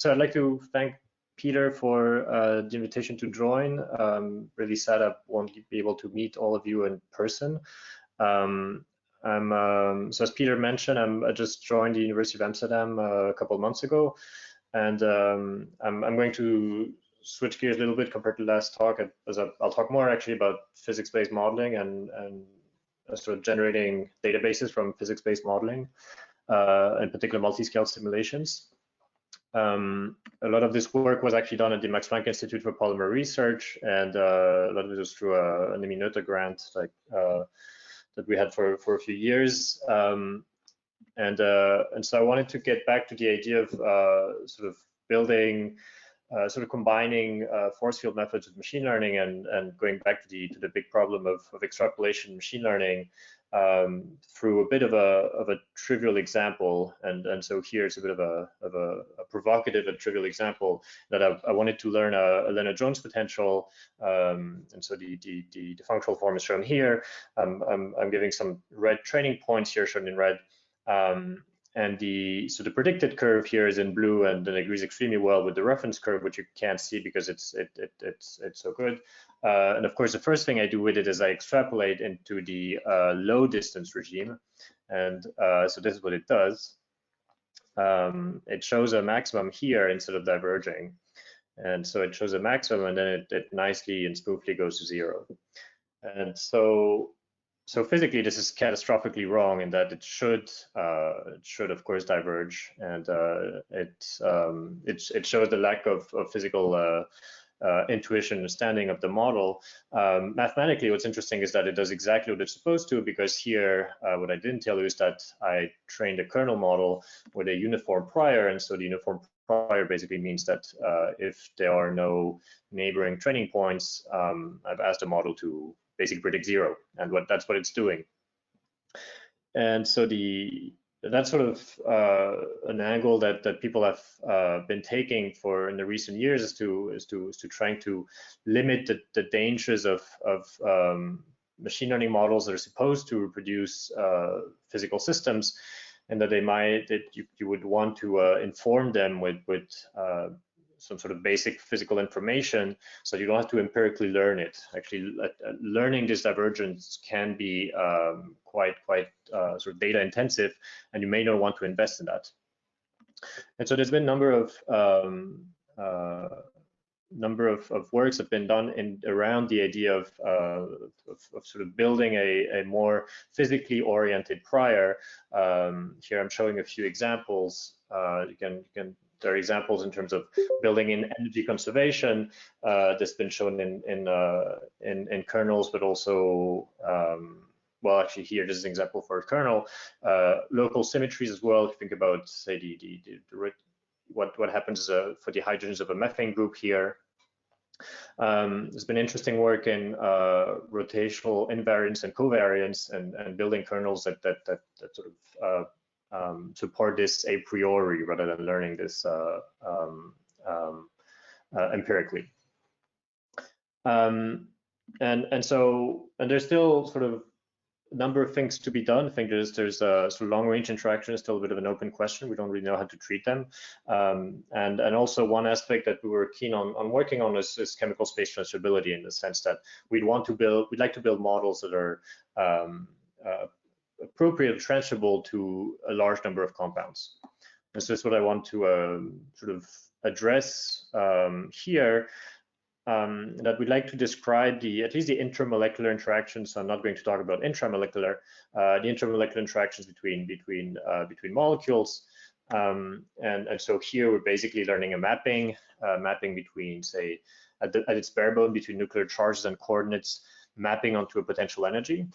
So I'd like to thank Peter for the invitation to join. Really sad I won't be able to meet all of you in person. So as Peter mentioned, I just joined the University of Amsterdam a couple of months ago, and I'm going to switch gears a little bit compared to last talk, as I'll talk more actually about physics-based modeling and sort of generating databases from physics-based modeling, in particular multi-scale simulations. A lot of this work was actually done at the Max Planck Institute for Polymer Research, and a lot of it was through an Eminota grant that we had for a few years. And so I wanted to get back to the idea of sort of building, sort of combining force field methods with machine learning, and going back to the big problem of extrapolation machine learning through a bit of a trivial example. And so here it's a bit of a provocative and trivial example that I wanted to learn a Lennard-Jones potential. And so the functional form is shown here. I'm giving some red training points here shown in red. And the predicted curve here is in blue, and it agrees extremely well with the reference curve, which you can't see because it's so good. And of course, the first thing I do with it is I extrapolate into the low distance regime, and so this is what it does. It shows a maximum here instead of diverging, and so it shows a maximum, and then it nicely and smoothly goes to 0. And so physically, this is catastrophically wrong in that it should of course diverge, and it shows the lack of physical intuition and understanding of the model. Mathematically, what's interesting is that it does exactly what it's supposed to, because here what I didn't tell you is that I trained a kernel model with a uniform prior, and so the uniform prior basically means that if there are no neighboring training points, I've asked the model to basically predict 0, and that's what it's doing. And so that's sort of an angle that people have been taking in the recent years is to trying to limit the dangers of machine learning models that are supposed to reproduce physical systems, and that you would want to inform them with some sort of basic physical information, so you don't have to empirically learn it. Actually, learning this divergence can be quite sort of data intensive, and you may not want to invest in that. And so there's been a number of works that have been done around the idea of sort of building a more physically oriented prior. Here I'm showing a few examples. There are examples in terms of building in energy conservation that's been shown in kernels, but also, well, actually here, this is an example for a kernel. Local symmetries as well. If you think about, say, what happens for the hydrogens of a methane group here. There's been interesting work in rotational invariance and covariance, and building kernels that sort of support this a priori rather than learning this empirically. And there's still sort of a number of things to be done. I think there's sort of long-range interaction is still a bit of an open question. We don't really know how to treat them. And also one aspect that we were keen on working on is chemical space transferability, in the sense that we'd like to build models that are appropriate, transferable to a large number of compounds. This is what I want to sort of address here. That we'd like to describe at least the intermolecular interactions. So I'm not going to talk about intramolecular, the intermolecular interactions between molecules. And so here we're basically learning a mapping between, say, at its bare bone, between nuclear charges and coordinates, mapping onto a potential energy.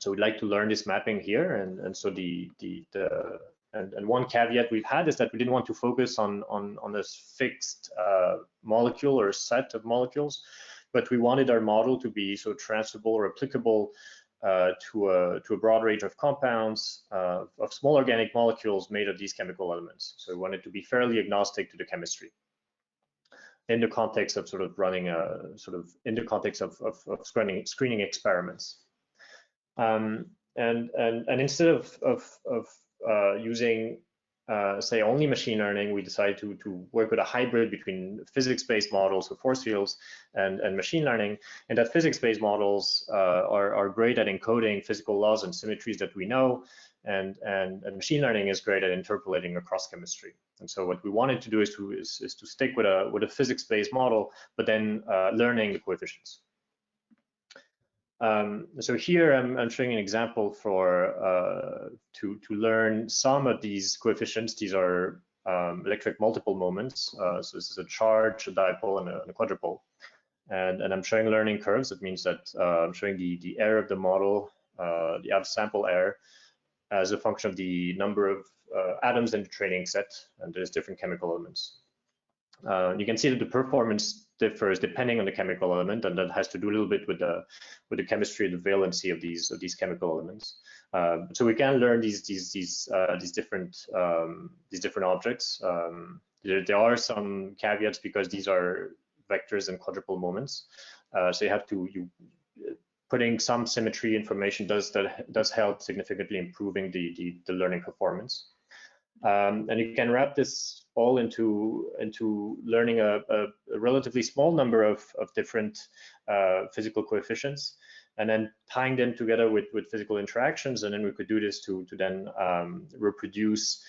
So we'd like to learn this mapping here, and so and one caveat we've had is that we didn't want to focus on this fixed molecule or set of molecules, but we wanted our model to be so transferable or applicable to a broad range of compounds of small organic molecules made of these chemical elements. So we wanted to be fairly agnostic to the chemistry in the context of sort of running in the context of screening experiments. And instead of using say only machine learning, we decided to work with a hybrid between physics-based models with force fields and machine learning. And that physics-based models are great at encoding physical laws and symmetries that we know, and machine learning is great at interpolating across chemistry. And so what we wanted to do is to stick with a physics-based model, but then learning the coefficients. So here I'm showing an example for to learn some of these coefficients. These are electric multiple moments. So this is a charge, a dipole, and a quadrupole. And I'm showing learning curves. It means that I'm showing the error of the model, the out of sample error, as a function of the number of atoms in the training set, and there's different chemical elements. You can see that the performance differs depending on the chemical element, and that has to do a little bit with the chemistry, the valency of these chemical elements. So we can learn these different objects. There are some caveats because these are vectors and quadrupole moments. So you have to putting some symmetry information does help significantly improving the learning performance. And you can wrap this all into learning a relatively small number of different physical coefficients, and then tying them together with physical interactions, and then we could do this to then reproduce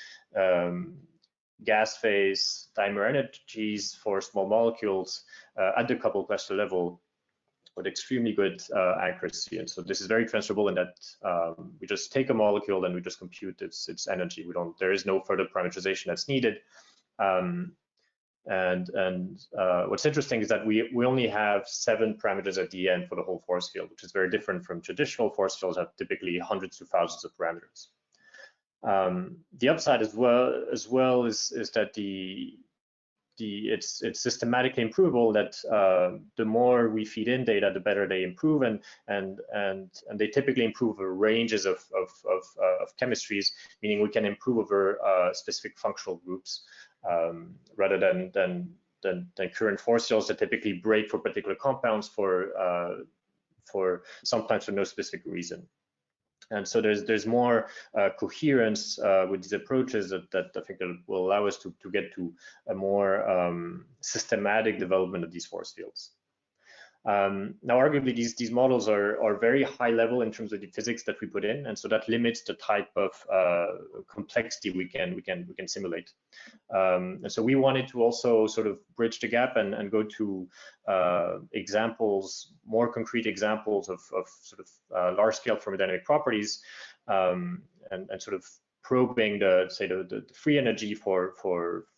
gas phase dimer energies for small molecules at the coupled cluster level with extremely good accuracy. And so this is very transferable in that we just take a molecule and we just compute its energy. There is no further parameterization that's needed. What's interesting is that we only have 7 parameters at the end for the whole force field, which is very different from traditional force fields that have typically hundreds to thousands of parameters. The upside as well is that it's systematically improvable, that the more we feed in data, the better they improve, and they typically improve over ranges of chemistries, meaning we can improve over specific functional groups rather than current force fields that typically break for particular compounds for sometimes for no specific reason. And so there's more coherence with these approaches that I think that will allow us to get to a more systematic development of these force fields. Now, arguably, these models are very high level in terms of the physics that we put in, and so that limits the type of complexity we can simulate. And so we wanted to also sort of bridge the gap and go to examples, more concrete examples of sort of large-scale thermodynamic properties, and sort of probing the free energy for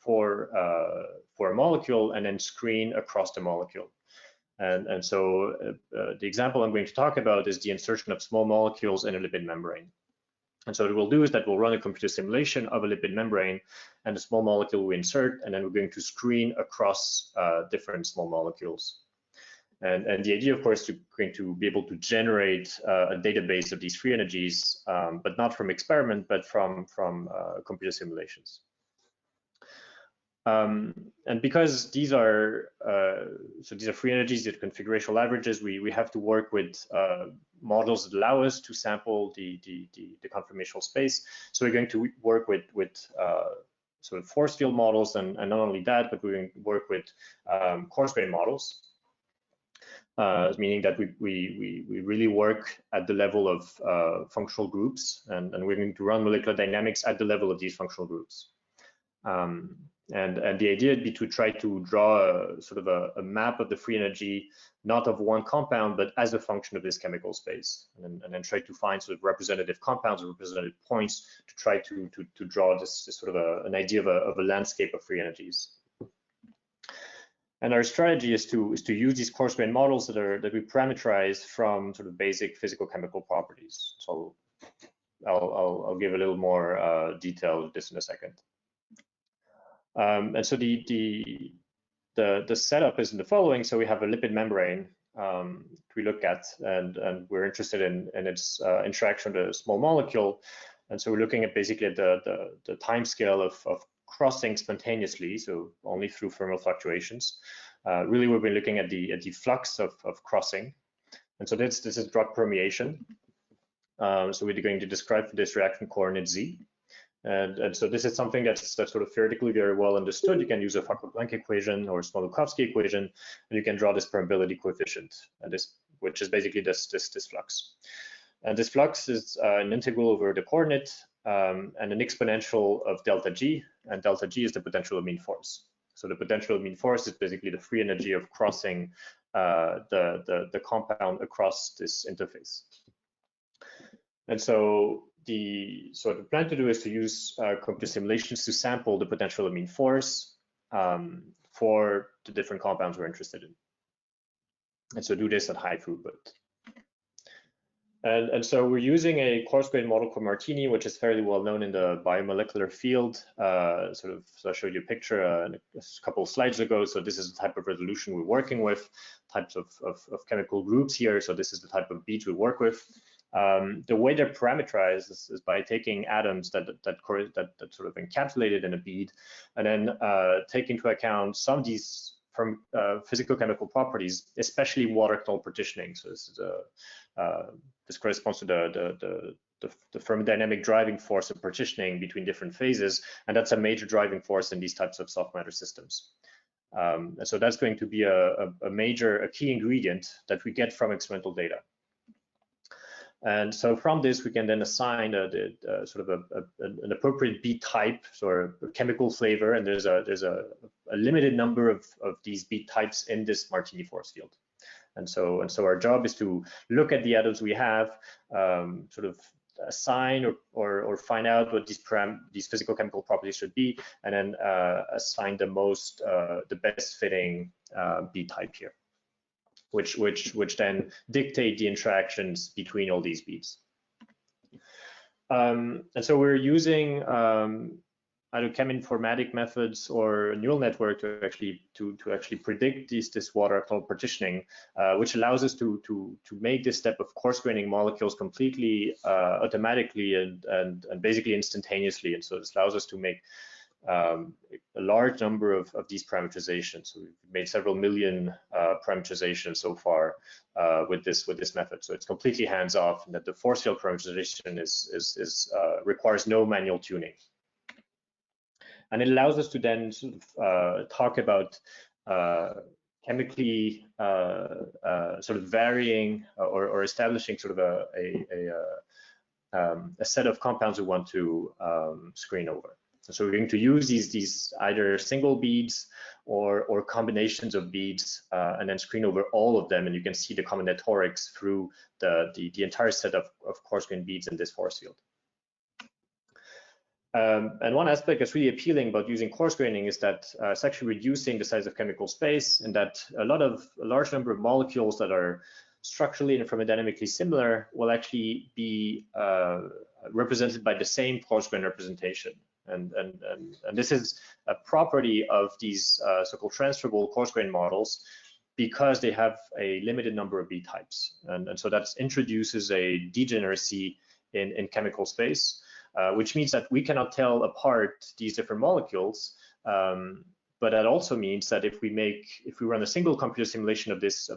a molecule, and then screen across the molecule. And so the example I'm going to talk about is the insertion of small molecules in a lipid membrane. And so what we'll do is that we'll run a computer simulation of a lipid membrane and the small molecule we insert, and then we're going to screen across different small molecules. And the idea, of course, is going to be able to generate a database of these free energies, but not from experiment, but from computer simulations. And because these are free energies, they're configurational averages, we have to work with models that allow us to sample the conformational space. So we're going to work with sort of force field models, and not only that, but we're going to work with coarse-graining models, meaning that we really work at the level of functional groups, and we're going to run molecular dynamics at the level of these functional groups. And the idea would be to try to draw sort of a map of the free energy, not of one compound, but as a function of this chemical space, and then try to find sort of representative compounds or representative points to try to draw this sort of an idea of a landscape of free energies. And our strategy is to use these coarse-grained models that we parameterize from sort of basic physical chemical properties. So I'll give a little more detail of this in a second. And so the setup is in the following. So we have a lipid membrane we look at, and we're interested in its interaction with a small molecule. And so we're looking at basically at the time scale of crossing spontaneously, so only through thermal fluctuations. Really, we've been looking at the flux of crossing. And so this is drug permeation. So we're going to describe for this reaction coordinate Z. And so this is something that's sort of theoretically very well understood. You can use a Fokker-Planck equation or Smoluchowski equation, and you can draw this permeability coefficient, and which is basically this flux. And this flux is an integral over the coordinate and an exponential of delta G, and delta G is the potential amine force. So the potential amine force is basically the free energy of crossing the compound across this interface. And so what we plan to do is to use computer simulations to sample the potential amine force for the different compounds we're interested in. And so do this at high throughput. And so we're using a coarse-grained model called Martini, which is fairly well known in the biomolecular field. So I showed you a picture a couple of slides ago. So this is the type of resolution we're working with, types of chemical groups here. So this is the type of beads we work with. The way they're parameterized is by taking atoms that sort of encapsulated in a bead, and then take into account some of these from physical-chemical properties, especially water-tunnel partitioning. So this is this corresponds to the thermodynamic driving force of partitioning between different phases, and that's a major driving force in these types of soft matter systems. And so that's going to be a key ingredient that we get from experimental data. And so from this, we can then assign sort of an appropriate bead type or a chemical flavor, and there's a limited number of these bead types in this Martini force field. And so our job is to look at the atoms we have, sort of assign or find out what these physical chemical properties should be, and then assign the best fitting bead type here, which then dictate the interactions between all these beads. And so we're using either cheminformatic methods or neural network to actually predict this water-tunnel partitioning, which allows us to make this step of coarse-graining molecules completely automatically and basically instantaneously. And so this allows us to make a large number of these parameterizations. So we've made several million parameterizations so far with this method. So it's completely hands-off, and that the force field parameterization requires no manual tuning. And it allows us to then sort of talk about chemically sort of varying or establishing sort of a set of compounds we want to screen over. So we're going to use these either single beads or combinations of beads, and then screen over all of them, and you can see the combinatorics through the entire set of coarse-grained beads in this force field. And one aspect that's really appealing about using coarse graining is that it's actually reducing the size of chemical space, and that a large number of molecules that are structurally and thermodynamically similar will actually be represented by the same coarse grain representation. And this is a property of these so-called transferable coarse grain models, because they have a limited number of bead types. And so that introduces a degeneracy in chemical space. Which means that we cannot tell apart these different molecules, but that also means that if we run a single computer simulation of this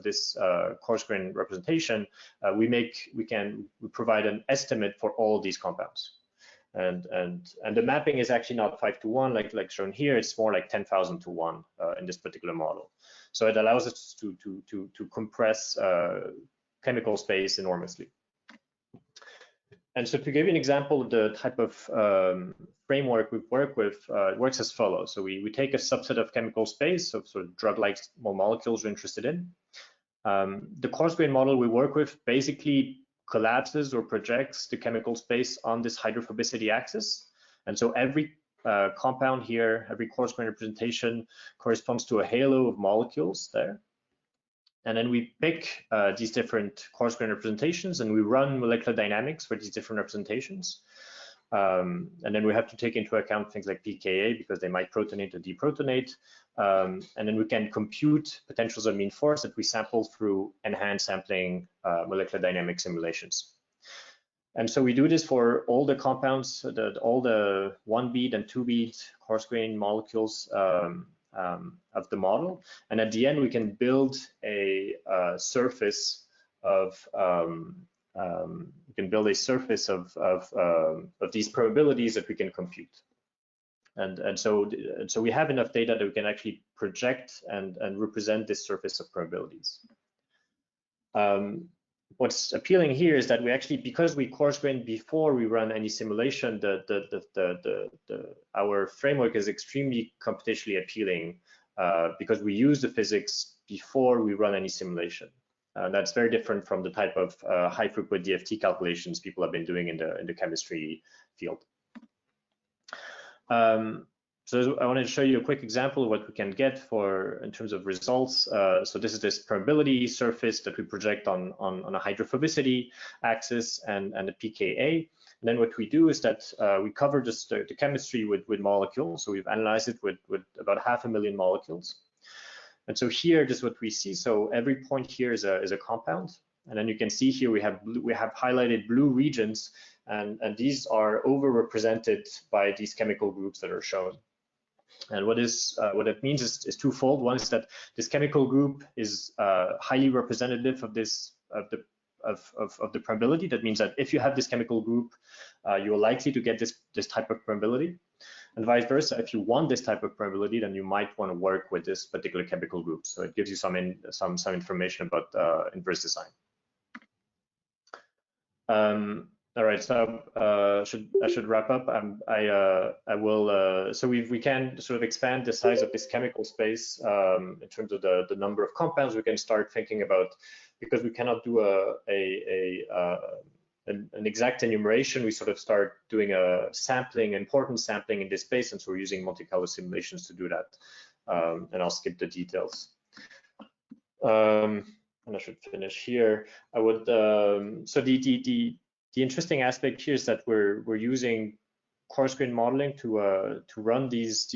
coarse grain representation, we provide an estimate for all of these compounds, and the mapping is actually not 5 to 1 like shown here. It's more like 10,000 to 1 in this particular model. So it allows us to compress chemical space enormously. And so to give you an example of the type of framework we work with, it works as follows. So we take a subset of chemical space of sort of drug-like small molecules we're interested in. The coarse grain model we work with basically collapses or projects the chemical space on this hydrophobicity axis. And so every compound here, every coarse grain representation corresponds to a halo of molecules there. And then we pick these different coarse grain representations, and we run molecular dynamics for these different representations. And then we have to take into account things like pKa, because they might protonate or deprotonate. And then we can compute potentials of mean force that we sample through enhanced sampling molecular dynamic simulations. And so we do this for all the compounds, all the 1 bead and 2 bead coarse grain molecules of the model, and at the end we can build a surface of we can build a surface of these probabilities that we can compute. And so we have enough data that we can actually project and represent this surface of probabilities. What's appealing here is that we actually, because we coarse grain before we run any simulation, our framework is extremely computationally appealing because we use the physics before we run any simulation. That's very different from the type of high throughput DFT calculations people have been doing in the chemistry field. So I wanted to show you a quick example of what we can get in terms of results. So this is this permeability surface that we project on a hydrophobicity axis and a pKa. And then what we do is that we cover just the chemistry with molecules. So we've analyzed it with about 500,000 molecules. And so here, this is what we see. So every point here is a compound. And then you can see here we have highlighted blue regions, and these are overrepresented by these chemical groups that are shown. And what it means is twofold. One is that this chemical group is highly representative of the probability. That means that if you have this chemical group, you're likely to get this type of probability. And vice versa, if you want this type of probability, then you might want to work with this particular chemical group. So it gives you some information about inverse design. All right, so I should wrap up. I will. So we can sort of expand the size of this chemical space in terms of the number of compounds. We can start thinking about, because we cannot do an exact enumeration, we sort of start doing a sampling, important sampling in this space, and so we're using multicolor simulations to do that. And I'll skip the details. And I should finish here. I would. So the interesting aspect here is that we're using coarse grain modeling to run these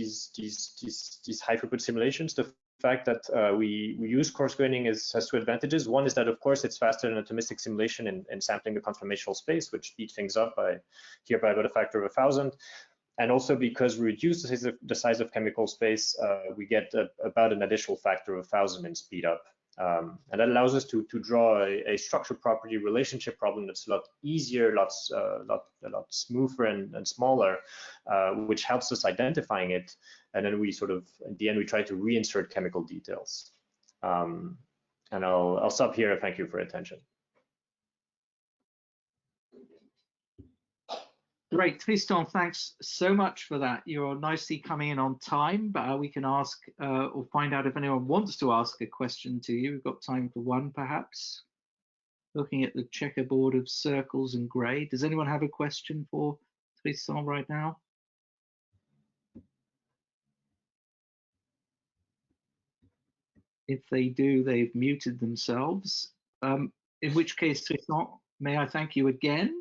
high throughput simulations. The fact that we use coarse graining has two advantages. One is that, of course, it's faster than atomistic simulation in sampling the conformational space, which speeds things up by about a factor of 1,000. And also because we reduce the size of chemical space, we get about an additional factor of 1,000 in speed up. And that allows us to draw a structure property relationship problem that's a lot easier, a lot smoother and smaller, which helps us identifying it. And then we sort of, at the end, we try to reinsert chemical details. And I'll stop here. Thank you for your attention. Great, Tristan, thanks so much for that. You're nicely coming in on time, but we can ask or find out if anyone wants to ask a question to you. We've got time for one, perhaps. Looking at the checkerboard of circles and grey. Does anyone have a question for Tristan right now? If they do, they've muted themselves. In which case, Tristan, may I thank you again